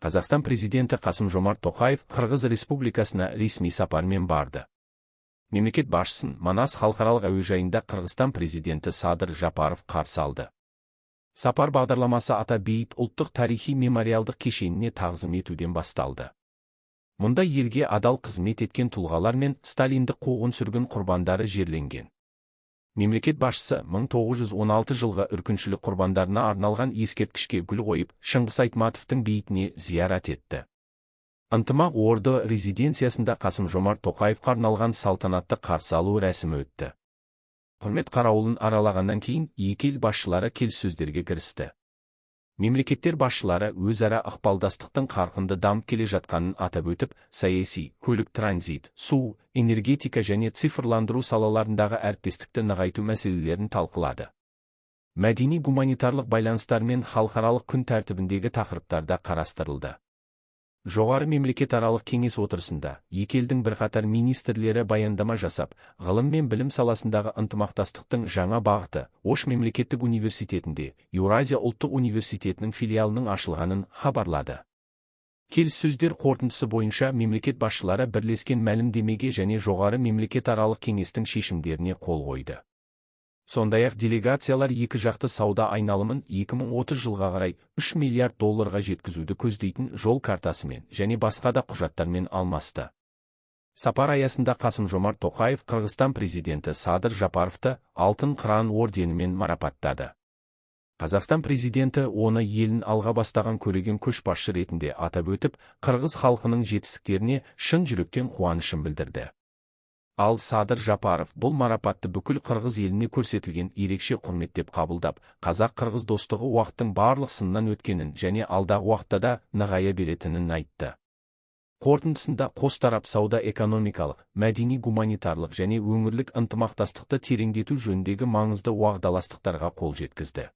Қазақстан президенті Қасым-Жомарт Тоқаев Қырғыз Республикасына ресми сапармен барды. Мемлекет басшысын Манас халықаралық әуежайында Қырғызстан президенті Садыр Жапаров қарсы алды. Сапар бағдарламасы Ата-Бейіт ұлттық тарихи мемориалдық кешеніне тағзым етуден басталды. Мұнда елге адал қызмет еткен тұлғалар мен сталиндік қуғын-сүргін құрбандары жерленген. Мемлекет басшысы 1916 жылғы үркіншілік құрбандарына арналған ескерткішке гүл қойып, Шыңғыс Айтматовтың бейітіне зиярат етті. Ынтымақ орды резиденциясында Қасым-Жомарт Тоқаевқа арналған салтанатты қарсы алу рәсімі өтті. Құрмет қарауылын аралағаннан кейін екі ел басшылары келіссөздерге кірісті. Мемлекеттер басшылары өзара ықпалдастықтың қарқынды дамып келе жатқанын атап өтіп, саяси, көлік транзит, су, энергетика және цифрландыру салаларындағы әріптестікті нығайту мәселелерін талқылады. Мәдени-гуманитарлық байланыстар мен халықаралық күн тәртібіндегі тақырыптарда қарастырылды. Жоғары мемлекетаралық кеңес отырысында екі елдің бірқатар министрлері баяндама жасап, ғылым мен білім саласындағы ынтымақтастықтың жаңа бағыты Ош мемлекеттік университетінде Еуразия ұлттық университетінің филиалының ашылғанын хабарлады. Келіссөздер қорытындысы бойынша мемлекет басшылары бірлескен мәлімдемеге және жоғары мемлекетаралық кеңестің шешімдеріне қол қойды. Сондай-ақ делегациялар екі жақты сауда айналымын 2030 жылға қарай $3 миллиард жеткізуді көздейтін жол картасымен және басқа да құжаттармен алмасты. Сапар аясында Қасым-Жомарт Тоқаев Қырғызстан президенті Садыр Жапаровты Алтын Қыран орденімен марапаттады. Қазақстан президенті оны елін алға бастаған көреген көшбасшы ретінде атап өтіп, қырғыз халқының жетістіктеріне шын жүректен қуанышын білдірді. Ал Садыр Жапаров бұл марапатты бүкіл қырғыз еліне көрсетілген ерекше құрмет деп қабылдап, қазақ-қырғыз достығы уақыттың барлық сыннан өткенін және алдағы уақытта да нығая беретінін айтты. Қорытындысында қос тарап сауда-экономикалық, мәдени-гуманитарлық және өңірлік ынтымақтастықты тереңдету жөніндегі маңызды уағдаластықтарға қол жеткізді.